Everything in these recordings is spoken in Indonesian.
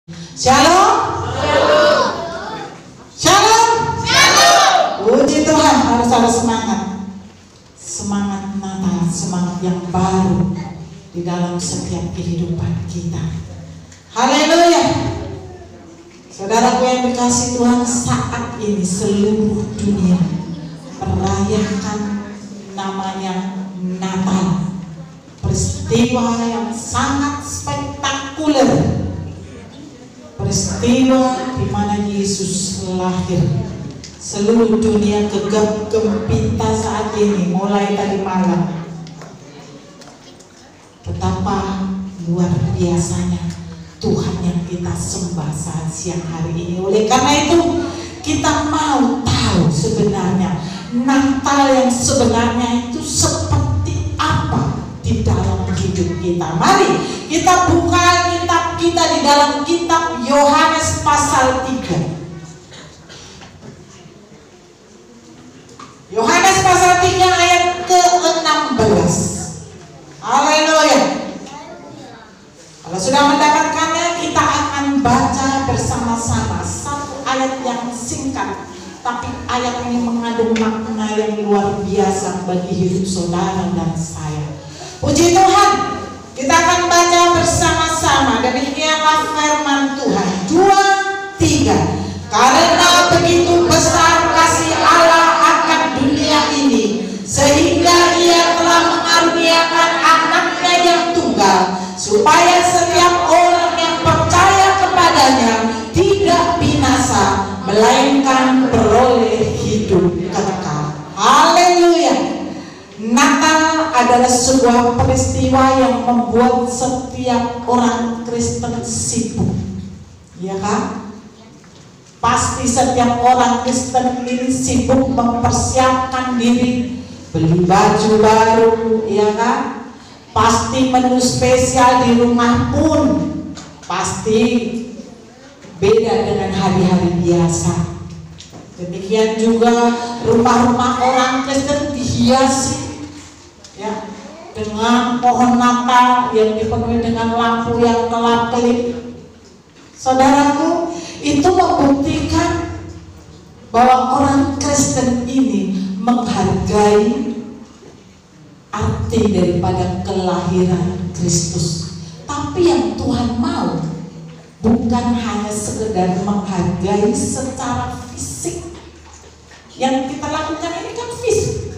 Shalom. Shalom. Puji Tuhan, harus ada semangat. Semangat Natal, semangat yang baru di dalam setiap kehidupan kita. Haleluya. Saudaraku yang dikasihi Tuhan, saat ini seluruh dunia merayakan namanya Natal. Peristiwa yang sangat spektakuler. Peristiwa di mana Yesus lahir. Seluruh dunia gegap gempita saat ini, mulai tadi malam. Betapa luar biasanya Tuhan yang kita sembah saat siang hari ini. Oleh karena itu kita mau tahu sebenarnya Natal yang sebenarnya itu seperti apa di dalam hidup kita. Mari kita buka kitab kita di dalam kitab Yohanes pasal 3. Yohanes pasal 3 ayat ke-16. Haleluya. Kalau sudah mendapatkannya, kita akan baca bersama-sama satu ayat yang singkat, tapi ayat ini mengandung makna yang luar biasa bagi hidup saudara dan saya. Puji Tuhan, kita akan baca bersama-sama. Demikianlah firman Tuhan. 2, 3. Karena begitu besar kasih Allah akan dunia ini, sehingga Ia telah mengaruniakan anaknya yang tunggal, supaya setiap orang yang percaya kepadanya tidak binasa, melainkan beroleh hidup kekal. Haleluya. Natal adalah sebuah peristiwa yang membuat setiap orang Kristen sibuk, ya kan? Pasti setiap orang Kristen ini sibuk mempersiapkan diri, beli baju baru, ya kan? Pasti menu spesial di rumah pun pasti beda dengan hari-hari biasa. Demikian juga rumah-rumah orang Kristen dihiasi, ya, dengan pohon Natal yang dipenuhi dengan lampu yang kelap-kelip. Saudaraku, itu membuktikan bahwa orang Kristen ini menghargai arti daripada kelahiran Kristus. Tapi yang Tuhan mau bukan hanya sekedar menghargai secara fisik. Yang kita lakukan ini kan fisik,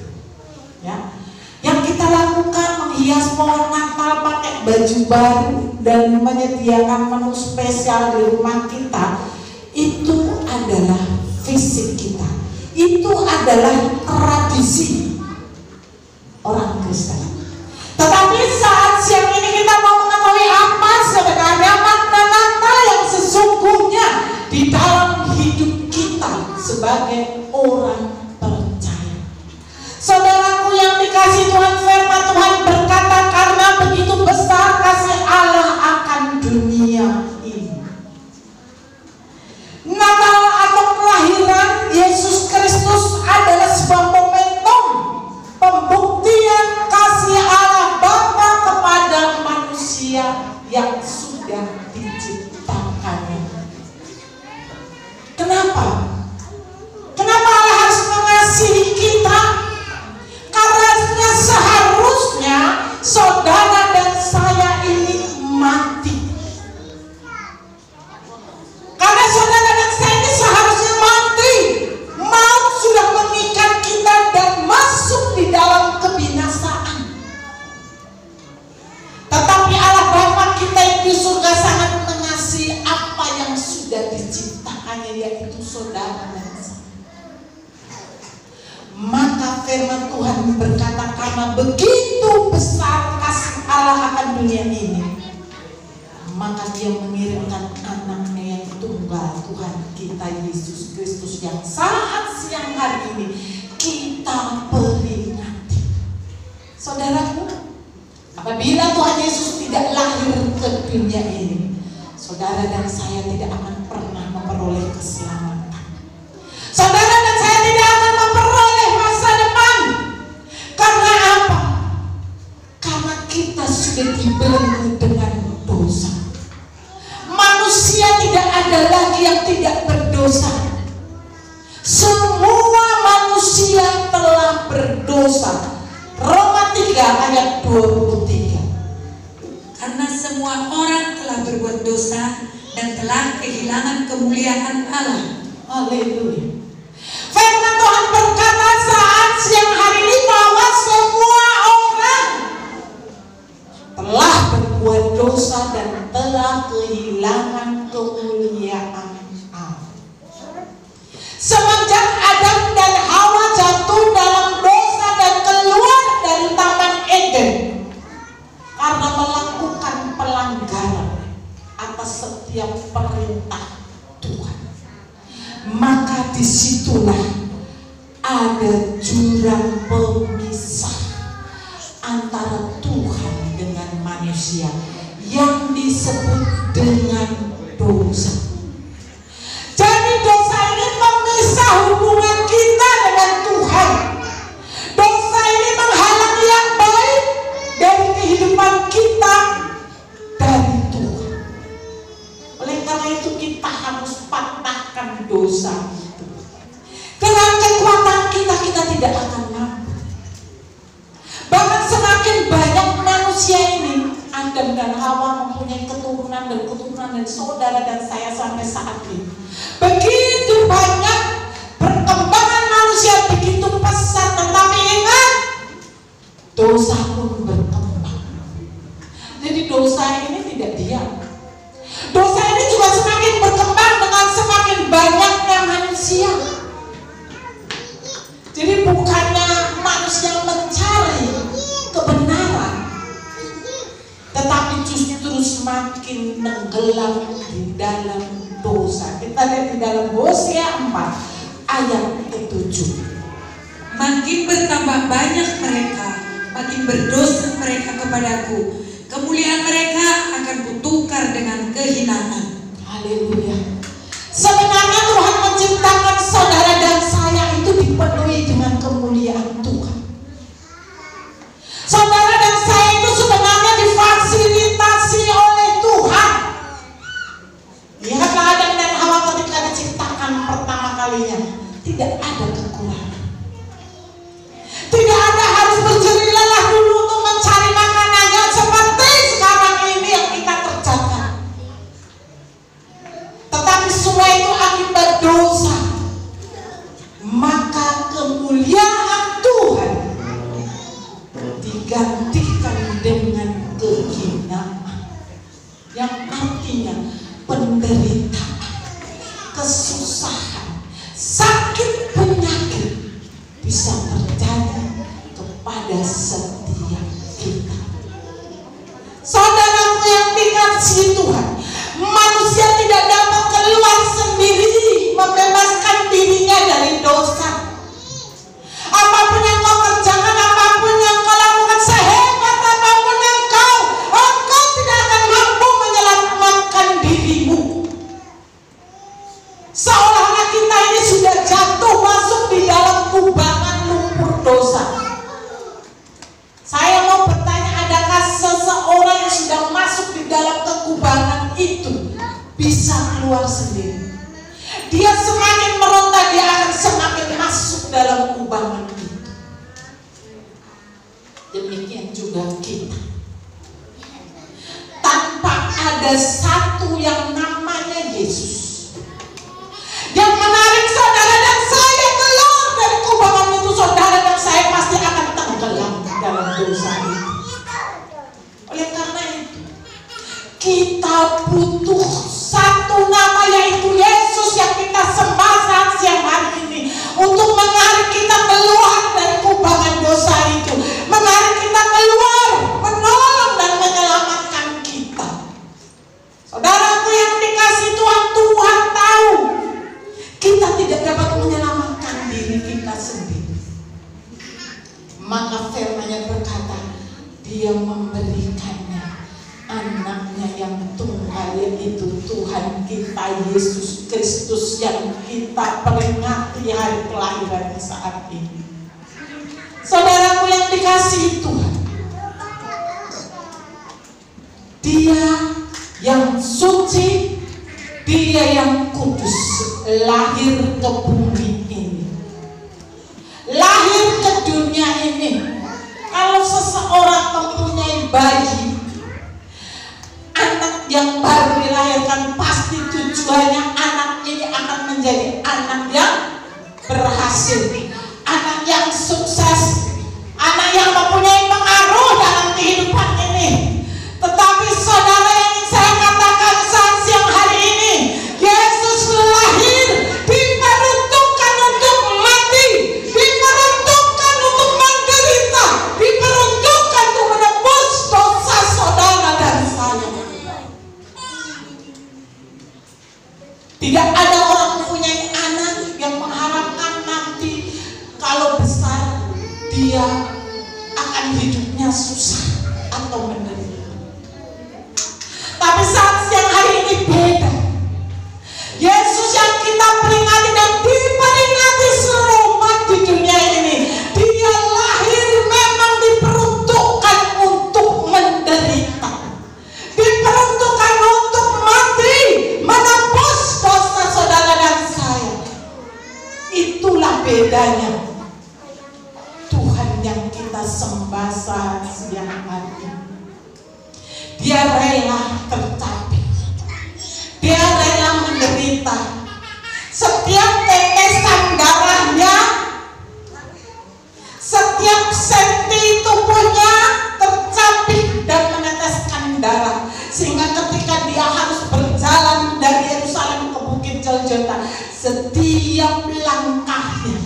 ya. Yang kita lakukan menghias pohon Natal, pakai baju baru, dan menyediakan menu spesial di rumah kita, itu adalah fisik kita. Itu adalah tradisi orang Kristen. Tetapi saat siang ini kita mau mengetahui apa sebenarnya makna Natal yang sesungguhnya di dalam hidup kita sebagai orang percaya. Saudaraku yang dikasihi Tuhan, firman Tuhan berkata, karena begitu besar kasih Allah akan dunia ini. Natal atau kelahiran Yesus Kristus adalah sebuah momentum pembuktian kasih Allah Bapa kepada manusia yang sudah diciptakannya. Kenapa? Kenapa Allah harus mengasihi kita? Karena seharusnya saudara dan saya ini mati. Karena saudara dan saya ini seharusnya mati. Maut sudah mengikat kita dan masuk di dalam kebinasaan. Tetapi Allah Bapa kita yang di surga sangat mengasihi apa yang sudah diciptakannya, yaitu saudara dan saya. Maka firman Tuhan berkata, karena begitu besar kasih Allah akan dunia ini, maka Dia mengirimkan anaknya yang tunggal, Tuhan kita Yesus Kristus, yang saat siang hari ini kita peringati. Saudaraku, apabila Tuhan Yesus tidak lahir ke dunia ini, saudara dan saya tidak akan pernah memperoleh keselamatan. Saudara dan saya tidak akan memperoleh masa depan. Karena apa? Karena kita sudah dibelenggu dengan dosa. Manusia tidak ada lagi yang tidak berdosa. Semua manusia telah berdosa. Roma 3 ayat 23. Karena semua orang telah berbuat dosa dan telah kehilangan kemuliaan Allah. Haleluya. Firman Tuhan berkata saat siang hari ini bahwa semua orang telah berbuat dosa dan telah kehilangan kemuliaan Allah. Semenjak Adam dan Hawa jatuh dalam dosa dan keluar dari Taman Eden karena melakukan pelanggaran atas setiap perintah Tuhan, maka disitulah ada jurang pemisah antara Tuhan dengan manusia yang disebut dengan dosa. Jadi dosa ini memisah hubungan kita dengan Tuhan. Dosa ini menghalangi yang baik dari kehidupan kita dari Tuhan. Oleh karena itu kita harus patahkan dosa. Dengan kekuatan kita tidak akan mampu. Bahkan semakin banyak manusia ini, Adam dan Hawa mempunyai keturunan dan saudara dan saya sampai saat ini. Begitu banyak perkembangan manusia, begitu pesat, tetapi ingat, dosa pun berkembang. Jadi dosa ini tidak diam. Dosa ini juga semakin berkembang dengan semakin banyaknya manusia. Jadi bukannya manusia mencari kebenaran, tetapi justru semakin tenggelam di dalam dosa. Kita lihat di dalam Hosea 4 ayat ke-7. Makin bertambah banyak mereka, makin berdosa mereka kepadaku. Kemuliaan mereka akan kutukar dengan kehinaan. Haleluya. Sebenarnya Tuhan menciptakan saudara dan saya itu dipenuhi dengan kemuliaan Tuhan. Saudara dan saya itu sebenarnya difasilitasi oleh Tuhan. Lihatlah Adam dan Hawa ketika diciptakan pertama kalinya, tidak ada kekurangan. Tidak ada harus berjerih lelah dulu untuk mencari makanannya seperti sekarang ini yang kita kerjakan. Tetapi semua itu akibat dosa. Maka kemuliaan Tuhan digantikan dengan kehinaan, yang artinya penderitaan, kesusahan, sakit, penyakit bisa terjadi kepada setiap kita. Saudaraku yang dikasihi Tuhan, manusia tidak dapat keluar sendiri membebaskan dirinya dari dosa. Apapun yang kau kerjakan, apapun yang kau lakukan, sehebat apapun engkau tidak akan mampu menyelamatkan dirimu. Seolah-olah kita ini sudah jatuh masuk di dalam kubangan lumpur dosa. Saya mau bertanya, adakah seseorang yang sudah masuk di dalam kekubangan itu bisa keluar sendiri? Dia semakin meronta, dia akan semakin masuk dalam kubangan itu. Demikian juga kita. Tanpa ada satu yang namanya Yesus yang menarik saudara dan saya keluar dari kubangan itu, saudara dan saya pasti akan tenggelam dalam dosa itu. Oleh karena itu, kita butuh satu nama, yaitu Yesus yang kita sembah saat siang hari ini, untuk menarik kita keluar dari kubangan dosa itu, menarik kita keluar, menolong dan menyelamatkan kita. Saudaraku yang dikasihi Tuhan, Tuhan tahu kita tidak dapat menyelamatkan diri kita sendiri. Maka firman-Nya berkata, Dia memberikannya anaknya yang tunggal, yaitu Tuhan kita Yesus Kristus yang kita peringati hari kelahirannya saat ini. Saudaraku yang dikasihi Tuhan, Dia yang suci, Dia yang kudus lahir ke bumi ini, lahir ke dunia ini. Kalau seseorang mempunyai bayi, anak yang baru dilahirkan, pasti tujuannya anak ini akan menjadi anak yang berhasil, anak yang sukses, anak yang mempunyai pengaruh dalam kehidupan ini. Tetapi saudara, yang ingin saya katakan saat siang hari ini, Yesus lahir diperuntukkan untuk mati, diperuntukkan untuk menderita, diperuntukkan untuk menebus dosa saudara dan saya. Tidak ada orang mempunyai anak yang mengharapkan nanti kalau besar dia akan hidupnya susah atau menderita. Tapi saat siang hari ini beda. Yesus yang kita peringati dan diperingati seluruh umat di dunia ini, dia lahir memang diperuntukkan untuk menderita, diperuntukkan untuk mati, menebus dosa saudara dan saya. Itulah bedanya Tuhan yang kita sembah saat siang hari ini. Dia rela tercapek, dia rela menderita. Setiap tetesan darahnya, setiap senti tubuhnya tercapek dan meneteskan darah, sehingga ketika dia harus berjalan dari Yerusalem ke Bukit Golgota, setiap langkahnya,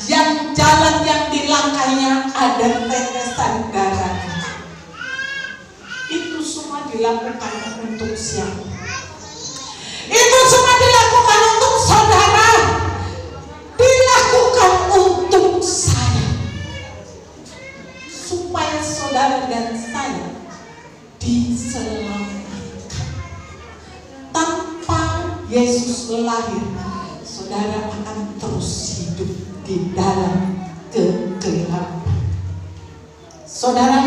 yang jalan yang dilangkahnya ada tetesan darahnya. Itu semua dilakukan untuk siapa? Itu semua dilakukan untuk saudara, dilakukan untuk saya, supaya saudara dan saya diselamatkan. Tanpa Yesus lahir, saudara akan terus hidup di dalam kegelapan. Saudara,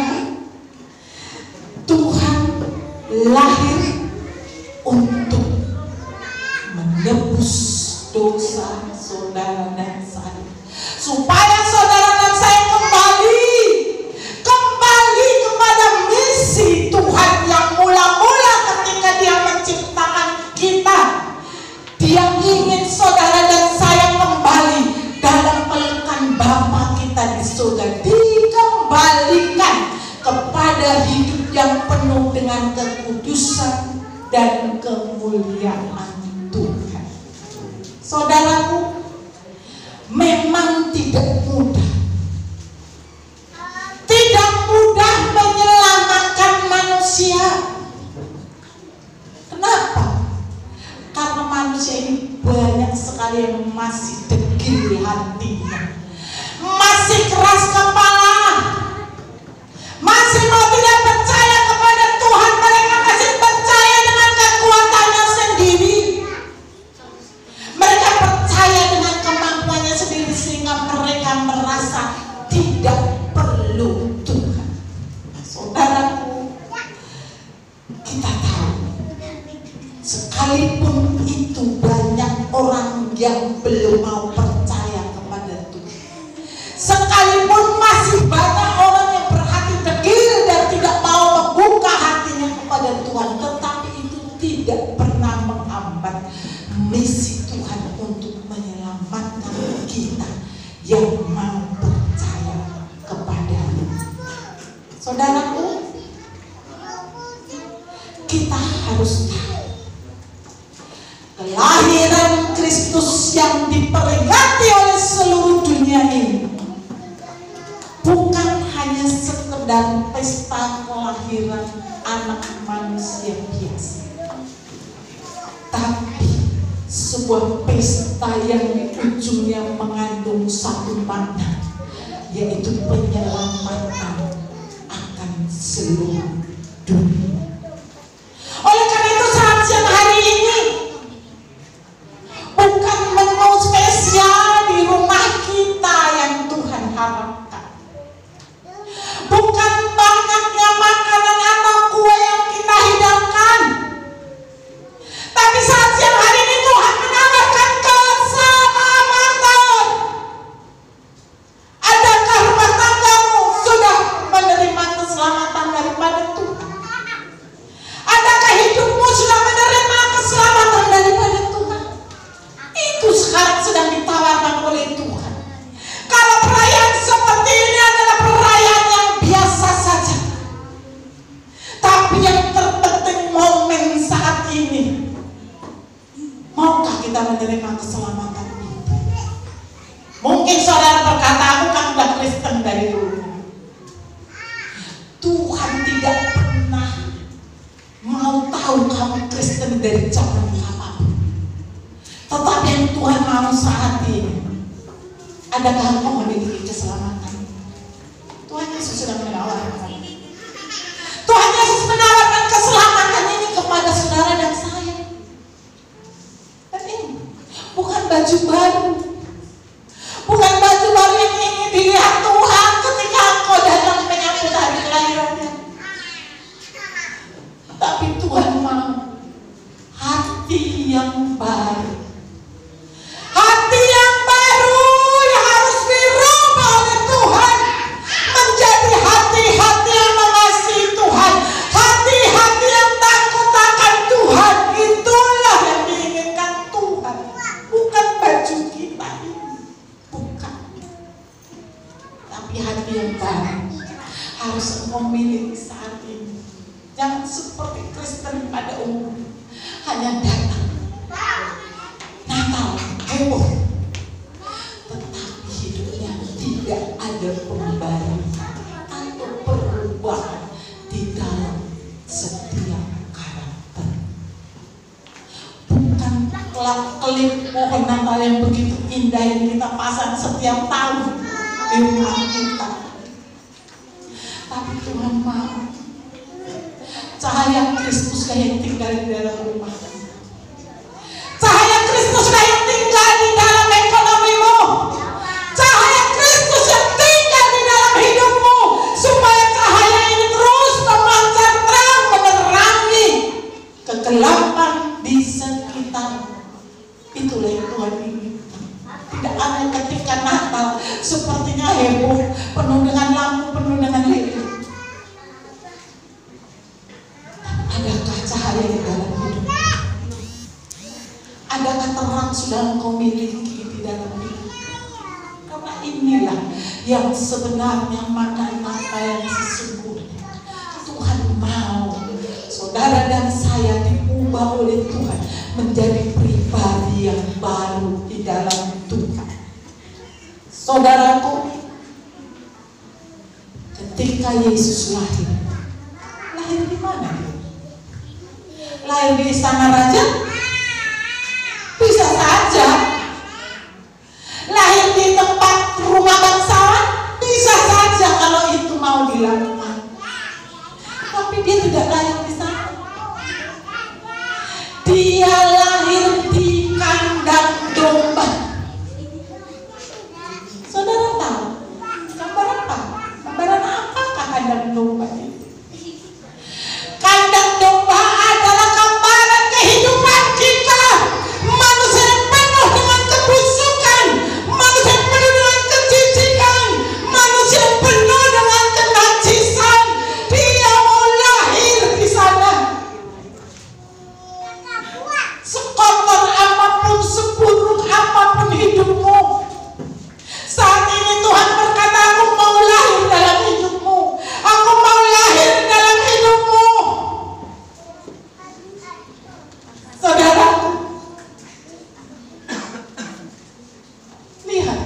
Tuhan lahir untuk menebus dosa saudara dan saya, supaya saudara dan saya kembali kepada misi Tuhan yang mula-mula ketika Dia menciptakan kita. Dia ingin saudara dan saya kembali dalam pelukan Bapa kita di surga, dikembalikan kepada hidup yang penuh dengan kekudusan dan kemuliaan Tuhan. Saudaraku, memang tidak mudah menyelamatkan manusia. Kenapa? Karena manusia ini banyak sekali yang masih degil hatinya, masih keras kepala, masih mau tidak percaya kepada Tuhan. Mereka masih percaya dengan kekuatannya sendiri, mereka percaya dengan kemampuannya sendiri, sehingga mereka merasa tidak perlu Tuhan. Saudaraku, kita tahu, sekalipun itu banyak orang yang belum mau percaya kepada Tuhan, sekalipun masih banyak orang yang berhati degil dan tidak mau membuka hatinya kepada Tuhan, tetapi itu tidak pernah menghambat misi Tuhan untuk menyelamatkan kita yang mau percaya kepada-Nya. Saudaraku, kita harus tahu, kelahiran Kristus yang diperingati oleh seluruh dunia ini bukan hanya sekedar pesta kelahiran anak manusia biasa, tapi sebuah pesta yang di ujungnya mengandung satu makna, yaitu penyelamatan akan seluruh dunia. Oleh karena itu saat siang hari ini bukan menu spesial di rumah kita yang Tuhan harapkan, bukan banyaknya makanan atau kue yang kita hidangkan, tapi saat siang kita menerima keselamatan itu. Mungkin saudara berkata, aku kan udah Kristen dari dulu. Tuhan tidak pernah mau tahu kamu Kristen dari zaman kapan. Tetapi yang Tuhan mau saat ini, adakah engkau memiliki keselamatan? Tuhan Yesus sudah menawarkan. Tuhan Yesus menawarkan keselamatan ini kepada saudara dan saya. Dan ini bukan baju baru. Bukan baju baru yang ingin dilihat Tuhan ketika engkau datang menyambut hari kelahirannya. Tapi Tuhan mau hati yang baru. Hati yang baru yang harus dirubah oleh Tuhan menjadi hati-hati yang mengasihi Tuhan, hati-hati yang takut akan Tuhan. Itulah yang diinginkan Tuhan, bukan baju kita ini, bukan. Tapi hati yang baru harus engkau miliki saat ini. Jangan seperti Kristen pada umumnya, hanya datang Natal, heboh, tetapi hidupnya tidak ada pembaruan atau perubahan di dalam setiap karakter. Bukan kelip pohon Natal yang begitu indah yang kita pasang setiap tahun di rumah kita. Tapi Tuhan mau cahaya Kristus yang tinggal di dalam rumah. Cahaya Kristus yang tinggal di dalam ekonomimu. Cahaya Kristus yang tinggal di dalam hidupmu, supaya cahaya ini terus memancar terang menerangi kegelapan di sekitar. Itulah yang Tuhan inginkan. Tidak ada ketika Natal sepertinya heboh, penuh dengan lampu, penuh dengan lilin. Adakah cahaya di dalam hidup? Adakah terang sudah engkau miliki di dalam hidup? Karena inilah yang sebenarnya makna Natal yang sesungguhnya. Tuhan mau saudara dan saya diubah oleh Tuhan menjadi pribadi yang baru di dalam Tuhan. Saudaraku, ketika Yesus lahir di mana? Lahir di istana raja? Bisa saja. Lahir di tempat rumah bangsawan? Bisa saja kalau itu mau dilakukan. Tapi dia tidak lahir di sana. Dia lahir di kandang domba. Saudara tahu gambaran apa? Gambaran apakah kandang domba itu? Kandang domba adalah gambaran kehidupan kita. Manusia yang penuh dengan kebusukan, manusia yang penuh dengan kejijikan, manusia yang penuh dengan kenajisan. Dia mau lahir di sana. Sekotor apapun, seburuk apapun hidupmu, saat ini Tuhan berkata, aku mau lahir dalam hidupmu. Aku mau lahir dalam hidupmu. Saudaraku, lihat,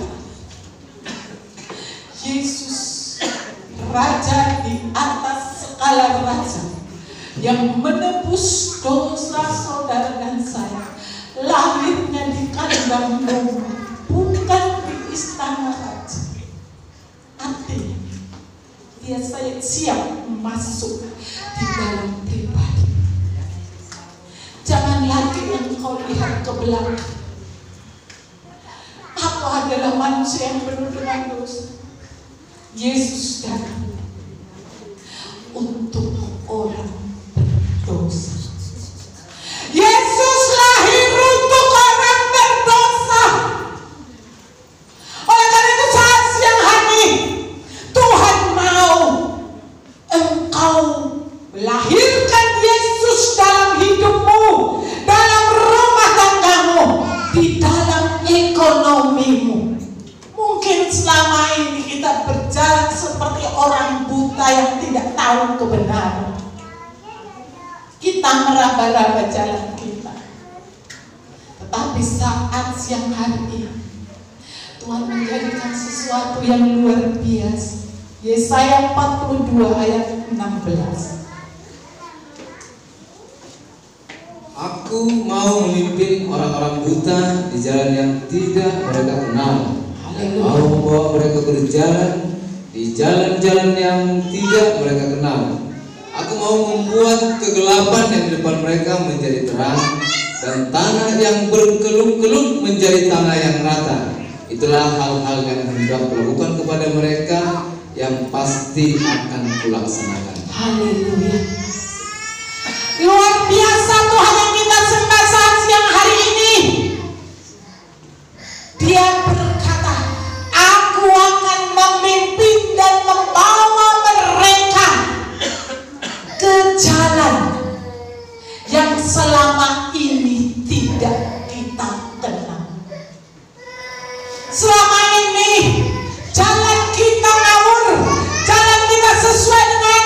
Yesus Raja di atas segala raja yang menebus dosa saudara dan saya, lahirnya di kandang domba, bukan di istana raja. Artinya dia siap masuk di dalam pribadi. Jangan lagi engkau lihat ke belakang. Aku adalah manusia yang penuh dengan dosa. Yesus datang untuk orang berdosa. Yesus lahir untuk orang berdosa. Oleh karena itu saat siang hari Tuhan mau engkau melahirkan Yesus dalam hidupmu, dalam rumah tanggamu, di dalam ekonomimu. Mungkin selama ini kita berjalan seperti orang buta yang tidak tahu kebenaran. Kita meraba-raba jalan kita. Tetapi Tapi saat siang hari ini Tuhan menjadikan sesuatu yang luar biasa. Yesaya 42 ayat 16. Aku mau memimpin orang-orang buta di jalan yang tidak mereka kenal. Mau membawa mereka berjalan di jalan-jalan yang tidak mereka kenal. Aku mau membuat kegelapan yang di depan mereka menjadi terang, dan tanah yang berkeluk-keluk menjadi tanah yang rata. Itulah hal-hal yang hendak kulakukan kepada mereka, yang pasti akan kulaksanakan. Haleluya. Luar biasa Tuhan yang kita sembah saat siang hari ini. Dia berkata, aku akan memimpin dan membawa mereka ke jalan yang selama ini tidak kita kenal. Selama ini jalan kita ngawur, jalan kita sesuai dengan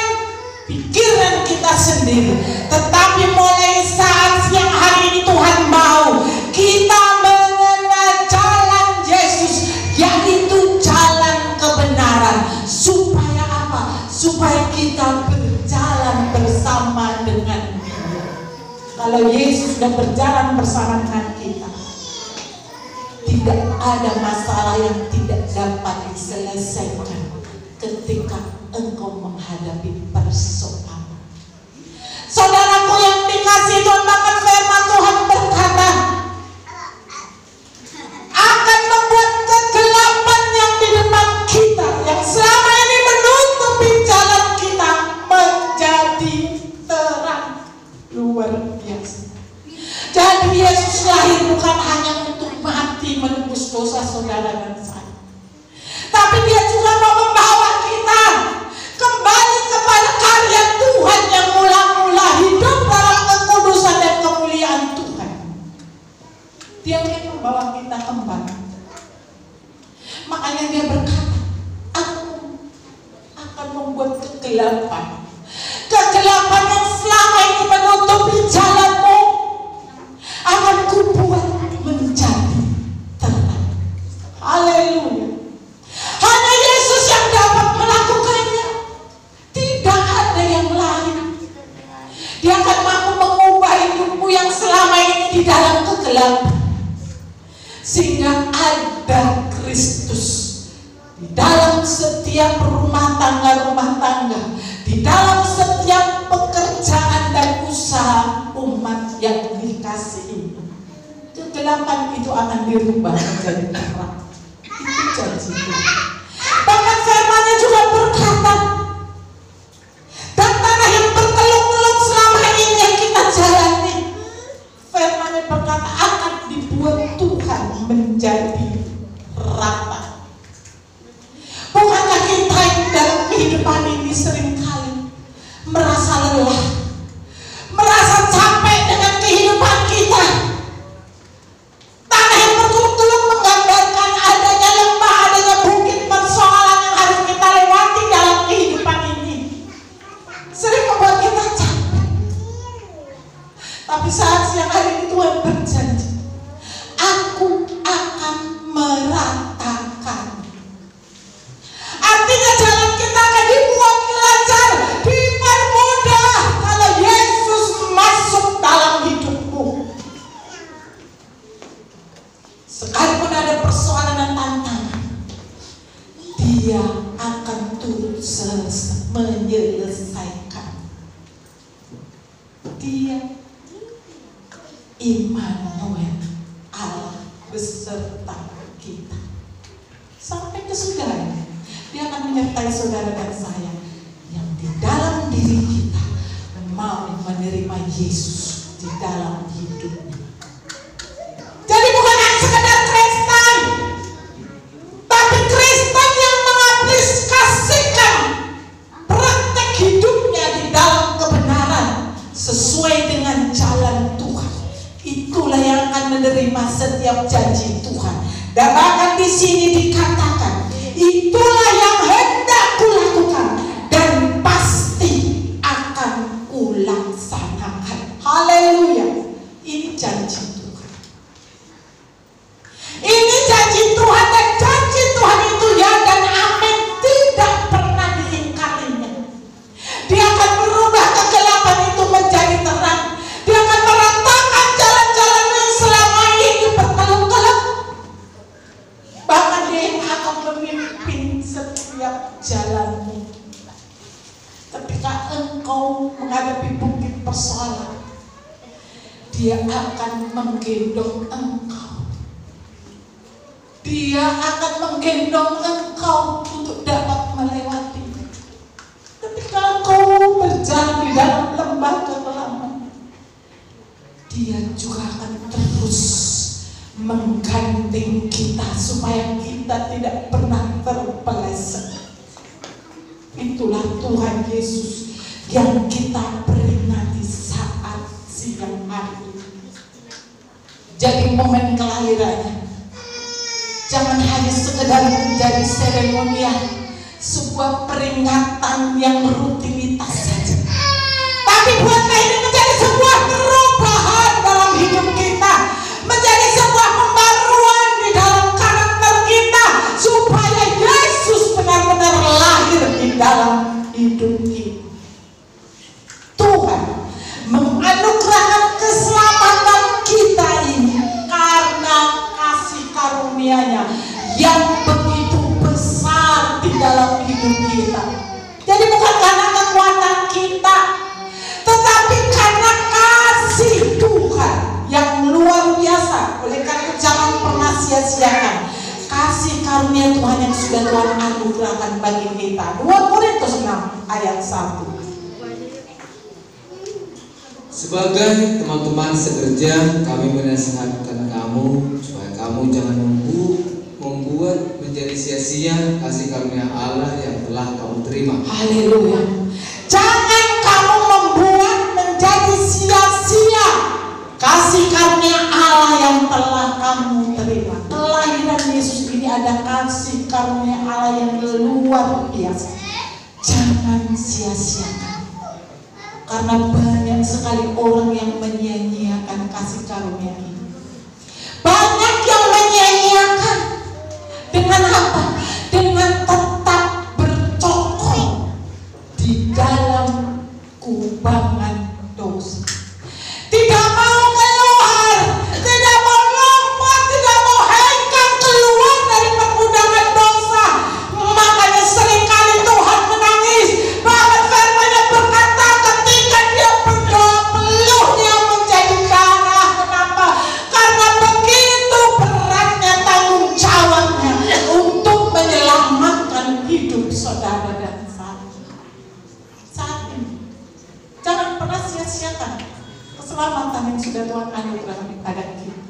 pikiran kita sendiri. Tetapi mulai saat siang hari ini Tuhan mau kita mengenal jalan Yesus, yaitu jalan kebenaran. Supaya apa? Supaya kita berjalan bersama dengan Dia. Kalau Yesus sudah berjalan bersama dengan kita, tidak ada masalah yang tidak dapat diselesaikan ketika engkau menghadapi persoalan. Saudaraku yang dikasihi Tuhan, bahkan firman Tuhan berkata akan membuat kegelapan yang di depan kita, yang selama ini menutupi jalan kita, menjadi terang. Luar biasa. Jadi Yesus lahir bukan hanya untuk mati menebus dosa saudara dan saya, tapi Dia juga mau membawa kita kembali kepada karya Tuhan yang mula-mula hidup dalam kekudusan dan kemuliaan Tuhan. Dia ingin membawa kita kembali. Makanya Dia berkata, aku akan membuat kegelapan. Kegelapan yang selama ini menutupi jalanmu akan kubuat menjadi terang. Haleluya. Hanya Yesus yang dapat melakukannya. Tidak ada yang lain. Dia akan mampu mengubah hidupmu yang selama ini di dalam kegelapan, sehingga ada Kristus di dalam setiap rumah tangga, di dalam setiap pekerjaan dan usaha umat yang dikasihi. Kegelapan itu akan dirubah menjadi terang. Itu janji Tuhan. Bahkan firman-Nya juga berkata, dan tanah yang berkeluk-keluk selama ini yang kita jalani, firman-Nya berkata akan dibuat Tuhan menjadi rata. Bukankah kita yang dalam kehidupan ini seringkali merasa lelah, merasa capek dengan kehidupan kita? Tanah yang berkeluk-keluk menggambarkan adanya lembah, adanya bukit persoalan yang harus kita lewati dalam kehidupan ini. Sering membuat kita capek. Tapi saat siang hari ini Tuhan berjanji, aku akan meratakan. Artinya jalan kita akan dibuat lancar, dipermudah kalau Yesus masuk dalam hidupmu. Sekalipun ada persoalan dan tantangan, Dia akan turut menyelesaikan. Dia Immanuel, Allah beserta kita. Sampai kesudahan Dia akan menyertai saudara dan saya yang di dalam diri kita mau menerima Yesus di dalam hidupnya. Jadi bukan hanya sekedar Kristen, tapi Kristen yang mengaplikasikan praktek hidupnya di dalam kebenaran sesuai dengan jalan Tuhan. Itulah yang akan menerima setiap janji Tuhan. Dan bahkan di sini dikatakan, itulah yang hendak kulakukan dan pasti akan kulaksanakan. Haleluya. Ini janji Tuhan. akan menggendong engkau. Dia akan menggendong engkau untuk dapat melewati. Ketika engkau berjalan di dalam lembah kekelaman, Dia juga akan terus menggandeng kita supaya kita tidak pernah terpeleset. Itulah Tuhan Yesus yang kita peringati saat siang hari. Jadi momen kelahirannya jangan hanya sekedar menjadi seremonial, sebuah peringatan yang rutinitas saja, tapi buatlah ini menjadi sebuah perubahan dalam hidup kita, menjadi sebuah pembaruan di dalam karakter kita, supaya Yesus benar-benar lahir di dalam hidup kita. Tuhan menganugerahkan keselamatan kita ini karena kasih karunia-Nya yang begitu besar di dalam hidup kita. Jadi bukan karena kekuatan kita, tetapi karena kasih Tuhan yang luar biasa. Oleh karena itu jangan pernah sia-siakan kasih karunia Tuhan yang sudah Tuhan anugerahkan bagi kita. 2 Korintus 6 ayat 1. Sebagai teman-teman sekerja, kami menasihatkan kamu supaya kamu jangan membuat menjadi sia-sia kasih karunia Allah yang telah kamu terima. Haleluya. Jangan kamu membuat menjadi sia-sia kasih karunia Allah yang telah kamu terima. Kelahiran Yesus ini ada kasih karunia Allah yang luar biasa. Jangan sia-siakan. Karena banyak sekali orang yang menyia-nyiakan kasih karunia ini. Banyak yang menyia-nyiakan. Dengan apa? Dengan tetap bercokol di dalam kubangan dosa. Tidak mau keluar, tidak mau lompat, tidak mau hengkang keluar dari perbudakan dosa. Makanya seringkali Tuhan menangis. Bahkan firman-Nya berkata ketika Dia berdoa peluhnya menjadi darah. Kenapa? Karena begitu beratnya tanggung jawabnya untuk menyelamatkan hidup saudara dan saya. Saat ini jangan pernah sia-siakan keselamatan yang sudah Tuhan anugerahkan kepada kita.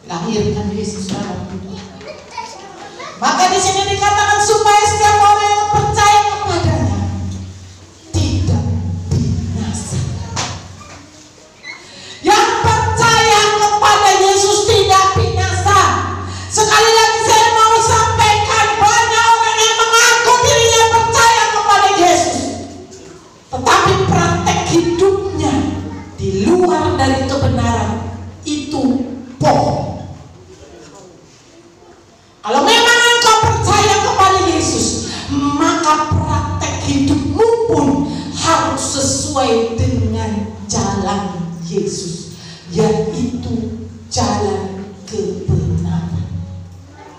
Lahirkan Yesus dalam hidup. Maka di sini dikatakan supaya setiap orang yang percaya kepadanya tidak binasa. Yang percaya kepada Yesus tidak binasa. Sekali lagi saya mau sampaikan, banyak orang yang mengaku dirinya percaya kepada Yesus, tetapi praktek hidupnya di luar dari kebenaran itu bohong. Kalau memang engkau percaya kepada Yesus, maka praktek hidupmu pun harus sesuai dengan jalan Yesus, yaitu jalan kebenaran.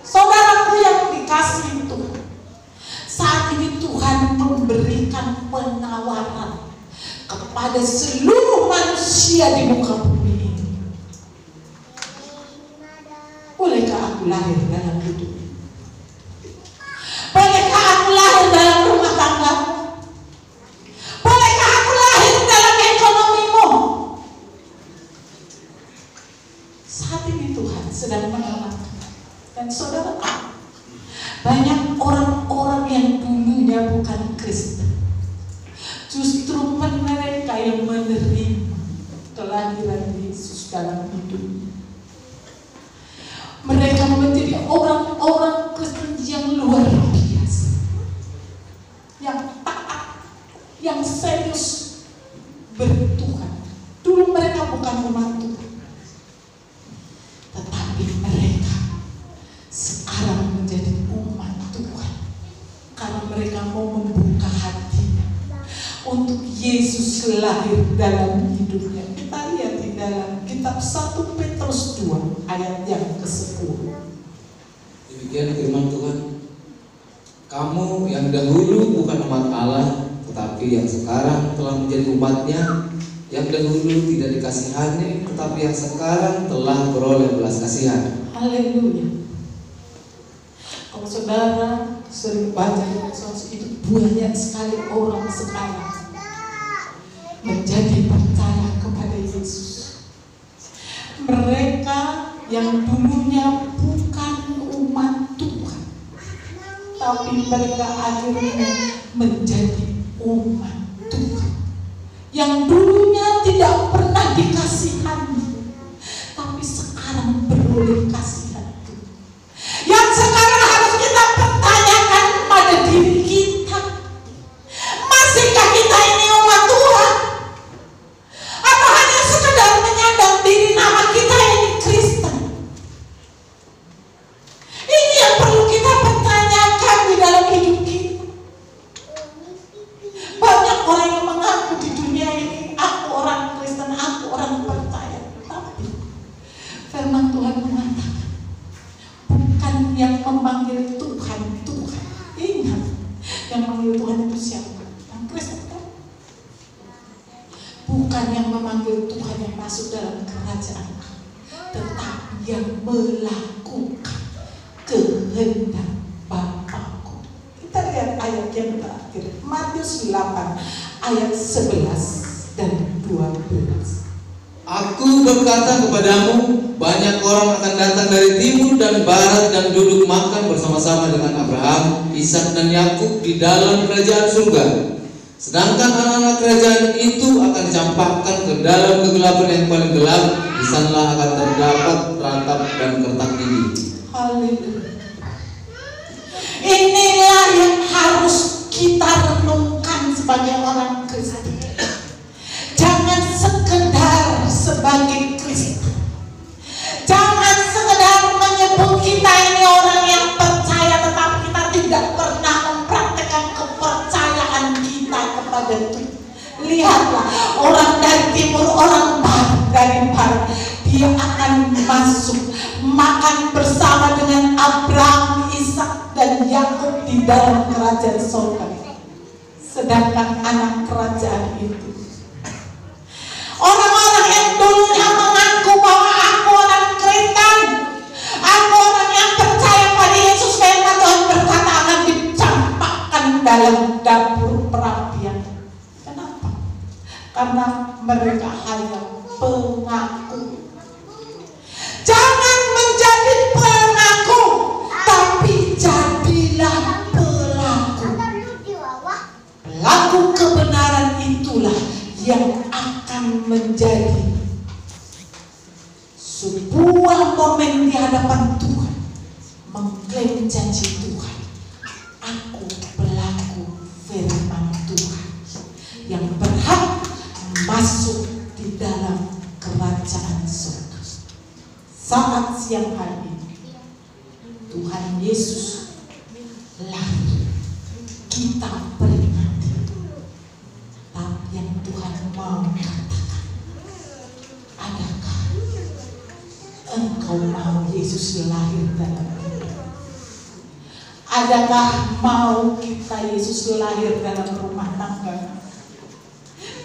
Saudaraku yang dikasihi Tuhan, saat ini Tuhan memberikan penawaran kepada seluruh manusia di muka bumi ini. Bolehkah aku lahir dalam hidup? Bolehkah aku lahir dalam rumah tangga? Bolehkah aku lahir dalam ekonomimu? Saat ini Tuhan sedang menawarkan. Dan saudara, banyak orang-orang yang dulunya bukan Kristen, justru mereka yang menerima kelahiran Yesus dalam hidupnya. Mereka menjadi orang-orang Kristen yang luar biasa, yang taat, yang serius bertuhan. Dulu mereka bukan umat Tuhan, tetapi mereka sekarang menjadi umat Tuhan karena mereka mau membuka hatinya untuk Yesus lahir dalam hidupnya. Kita lihat di dalam kitab 1 Petrus 2 ayat yang ke-10. Demikian firman Tuhan. Kamu yang dahulu bukan umat Allah, tetapi yang sekarang telah menjadi umat-Nya, yang dahulu tidak dikasihani, tetapi yang sekarang telah beroleh belas kasihan. Haleluya. Kalau saudara sering baca di medsos itu, banyak sekali orang sekarang menjadi percaya kepada Yesus. Mereka yang dulunya bukan umat Tuhan, tapi mereka akhirnya menjadi umat Tuhan. Yang dulunya tidak pernah dikasihani, tapi sekarang beroleh kasihan Tuhan. Yang sekarang harus kita pertanyakan pada diri kita, masihkah kita ini umat Tuhan? Atau hanya sekedar menyandang diri nama kita ini Kristen? Ini yang perlu kita pertanyakan di dalam hidup kita. Banyak orang yang mengaku di dunia ini, aku orang Kristen, aku orang percaya. Tapi firman Tuhan mengatakan, bukan yang memanggil Tuhan, Tuhan. Ingat, yang memanggil Tuhan itu siapa? Yang Kristen kan? Bukan yang memanggil Tuhan yang masuk dalam kerajaan, tetapi yang melakukan kehendak Bapakku. Kita lihat ayat yang terakhir, Matius 8 ayat 11 dan 12. Aku berkata kepadamu, banyak orang akan datang dari timur dan barat dan duduk makan bersama-sama dengan Abraham, Ishak dan Yakub di dalam kerajaan surga. Sedangkan anak-anak kerajaan itu akan dicampakkan ke dalam kegelapan yang paling gelap. Di sanalah akan terdapat ratap dan kertak gigi. Haleluya. Inilah yang harus kita renungkan sebagai orang Kristen. Jangan sekedar sebagai Kristen. Jangan sekedar menyebut kita ini orang yang percaya, tetapi kita tidak pernah mempraktekkan kepercayaan kita kepada Tuhan. Lihatlah, orang dari timur, orang dari barat, dia akan masuk makan bersama dengan Abraham, Ishak dan Yakub di dalam kerajaan surga. Sedangkan anak kerajaan itu, orang-orang yang dulunya mengaku bahwa aku orang Kristen, aku orang yang percaya pada Yesus, firman Tuhan berkata akan dicampakkan dalam dapur perapian. Kenapa? Karena mereka hanya pengaku. Jangan menjadi pengaku, tapi jadilah pelaku. Pelaku kebenaran itulah yang akan menjadi sebuah momen di hadapan Tuhan, mengklaim janji Tuhan. Aku pelaku firman Tuhan yang berhak masuk di dalam kerajaan surga. Saat siang hari Tuhan Yesus lahir, kita peringati. Tapi yang Tuhan mau katakan, adakah engkau mau Yesus lahir dalam hidup? Adakah mau kita Yesus lahir dalam rumah tangga?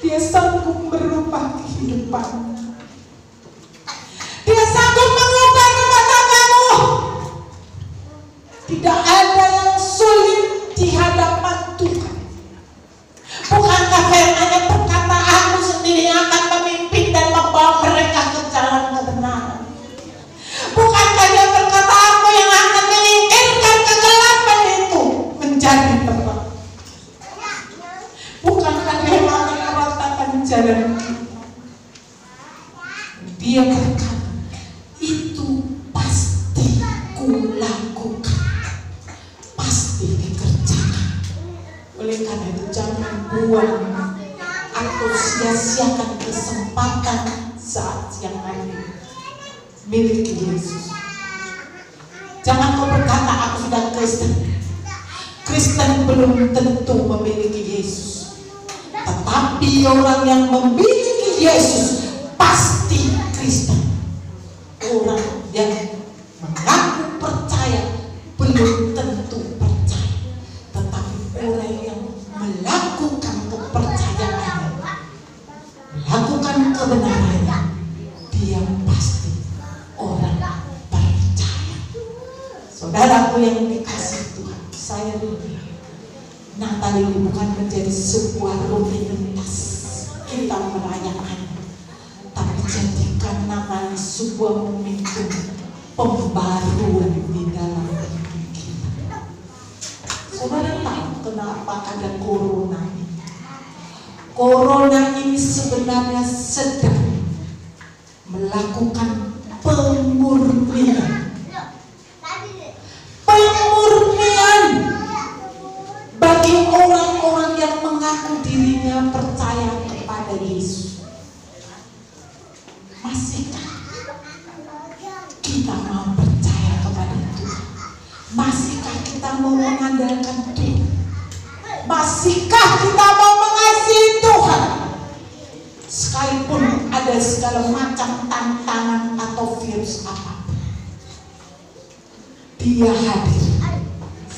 Dia sanggup merubah kehidupan. Dia sanggup mengubah rumah tanggamu. Tidak ada yang sulit di hadapan Tuhan. Bukankah firman-Nya berkata, aku sendiri akan memimpin dan membawa mereka ke jalan kebenaran. Bukankah Dia berkata, aku yang akan menyingkirkan kegelapan itu menjadi terang. Bukankah Dia yang akan meratakan jalan kita. Dia berkata, itu pasti kulakukan, pasti dikerjakan. Oleh karena itu jangan buang atau sia-siakan kesempatan saat siang hari. Miliki Yesus. Jangan kau berkata, aku sudah Kristen. Kristen belum tentu memiliki Yesus. Tetapi orang yang memiliki Yesus pasti Kristen. Orang yang mengaku percaya belum tentu percaya, tetapi orang yang melakukan kepercayaannya, melakukan Saudaraku yang dikasih Tuhan, saya rindu Natal ini bukan menjadi sebuah rutinitas kita merayakan, tapi jadikan Natal sebuah momentum pembaruan di dalam hidup kita. Saudara tahu kenapa ada corona ini? Corona ini sebenarnya sedang melakukan pemurnian bagi orang-orang yang mengaku dirinya percaya kepada Yesus. Masihkah kita mau percaya kepada Tuhan? Masihkah kita mau mengandalkan Tuhan? Masihkah kita mau mengasihi Tuhan? Sekalipun ada segala macam tantangan atau virus apapun, Dia hadir.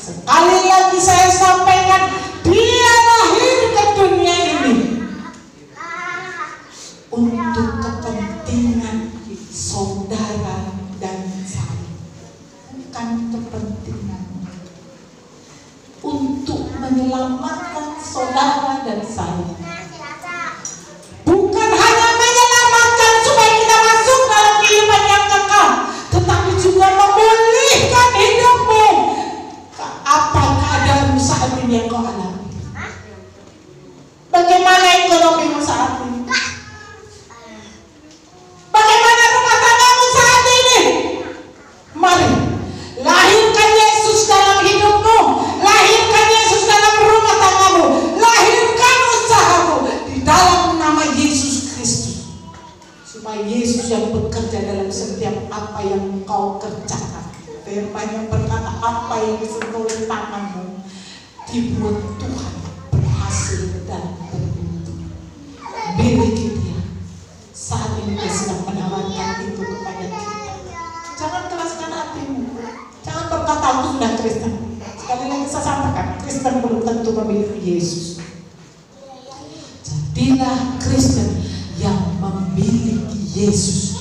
Sekali lagi saya sampaikan, Dia lahir ke dunia ini untuk kepentingan saudara dan saya, bukan kepentingan untuk menyelamatkan saudara dan saya. Bukan hanya menyelamatkan supaya kita masuk dalam kehidupan yang kekal, tetapi juga memulihkan hidupmu. Apa keadaanmu saat ini yang kau alami? Bagaimana ekonomimu saat ini? Bagaimana rumah tanggamu saat ini? Mari, lahirkan Yesus dalam hidupmu, lahirkan Yesus dalam rumah tanggamu, lahirkan usahamu di dalam nama Yesus Kristus, supaya Yesus yang bekerja dalam setiap apa yang kau kerjakan. Firman yang berkata, apa yang disentuh oleh tanganmu dibuat Tuhan berhasil dan beruntung. Miliki Dia. Saat ini Dia sedang menawarkan itu kepada kita. Jangan keraskan hatimu. Jangan berkata aku sudah Kristen. Sekali lagi saya sampaikan, Kristen belum tentu memiliki Yesus. Jadilah Kristen yang memiliki Yesus